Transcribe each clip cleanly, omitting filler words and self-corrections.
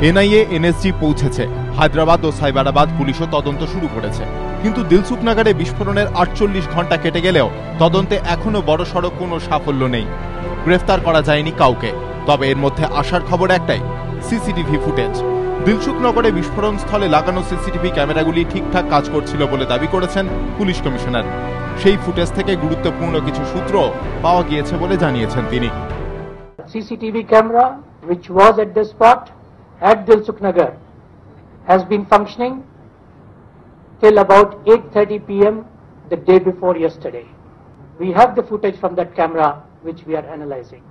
NIA NSG পৌঁছেছে, হায়দ্রাবাদ ও সাইবারাবাদ পুলিশও তদন্ত শুরু করেছে। কিন্তু দিলসুখনগরে বিস্ফোরণের 48 ঘন্টা কেটে গেলেও তদন্তে এখনো বড়সড় কোনো সাফল্য নেই। গ্রেফতার করা যায়নি কাউকে। তবে এর মধ্যে আসার খবর একটাই, সিসিটিভি ফুটেজ। দিলসুখনগরে বিস্ফোরণ স্থলে লাগানো সিসিটিভি ক্যামেরাগুলি ঠিকঠাক কাজ করছিল বলে দাবি করেছেন পুলিশ কমিশনার। সেই ফুটেজ থেকে গুরুত্বপূর্ণ কিছু সূত্র পাওয়া গিয়েছে বলে জানিয়েছেন তিনি। CCTV camera which was at the spot at Dilsuknagar has been functioning till about 8:30 p.m. the day before yesterday. We have the footage from that camera which we are analyzing.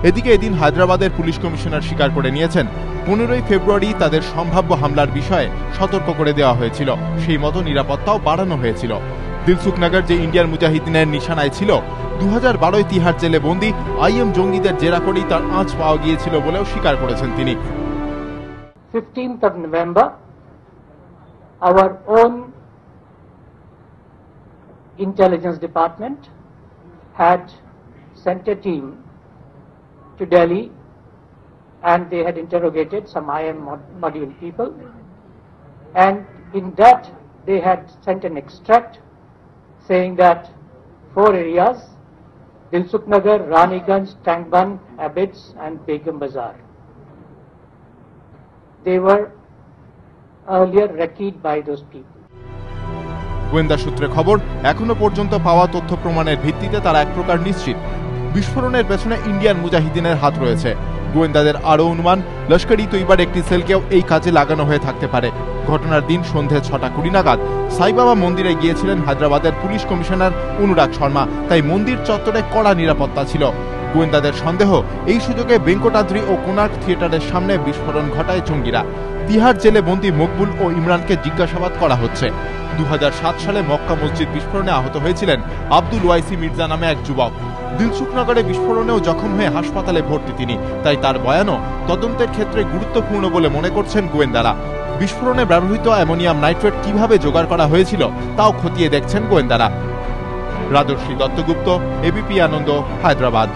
এদিকে এদিন হায়দ্রাবাদের পুলিশ কমিশনার স্বীকার করে নিয়েছেন 15 ফেব্রুয়ারি তাদের সম্ভাব্য হামলার বিষয়ে সতর্ক করে দেওয়া হয়েছিল, সেই মতো নিরাপত্তাও বাড়ানো হয়েছিল। দিলসুখনগর যে ইন্ডিয়ান মুজাহিদিনের নিশানায় ছিল, 2012 তিহার জেলে বন্দী আইএম জঙ্গিদের জেরা করেই তার আঁচ পাওয়া গিয়েছিল বলেও স্বীকার করেছেন তিনি। 15th of November, our own intelligence department had sent a team to Delhi and they had interrogated some IM module people, and in that they had sent an extract saying that 4 areas, Dilsuknagar, Raniganj, Tangban, Abbots and Begum Bazar, they were earlier recceived by those people. গোয়েন্দা সূত্রে খবর, এখনো পর্যন্ত পাওয়া তথ্য প্রমাণের ভিত্তিতে তারা এক প্রকার নিশ্চিত বিস্ফোরণের পেছনে ইন্ডিয়ান মুজাহিদিনের হাত রয়েছে। গোয়েন্দাদের আরও অনুমান, লস্কর-ই তৈবার একটি সেলকেও এই কাজে লাগানো হয়ে থাকতে পারে। ঘটনার দিন সন্ধে 6:20 নাগাদ সাইবাবা মন্দিরে গিয়েছিলেন হায়দ্রাবাদের পুলিশ কমিশনার অনুরাগ শর্মা, তাই মন্দির চত্বরে কড়া নিরাপত্তা ছিল। গোয়েন্দাদের সন্দেহ, এই সুযোগে বেঙ্কটাদ্রি ও কোনার্ক থিয়েটারের সামনে বিস্ফোরণ ঘটায় জঙ্গিরা। তিহার জেলে বন্দী মকবুল ও ইমরানকে জিজ্ঞাসাবাদ করা হচ্ছে। 2007 সালে মক্কা মসজিদ বিস্ফোরণে আহত হয়েছিলেন আব্দুল ওয়াইসি মির্জা নামে এক যুবক। দিলসুখনগরে বিস্ফোরণেও জখম হয়ে হাসপাতালে ভর্তি তিনি, তাই তার বয়ানও তদন্তের ক্ষেত্রে গুরুত্বপূর্ণ বলে মনে করছেন গোয়েন্দারা। বিস্ফোরণে ব্যবহৃত অ্যামোনিয়াম নাইট্রেট কিভাবে জোগাড় করা হয়েছিল তাও খতিয়ে দেখছেন গোয়েন্দারা। রাজশ্রী দত্তগুপ্ত, এবিপি আনন্দ, হায়দ্রাবাদ।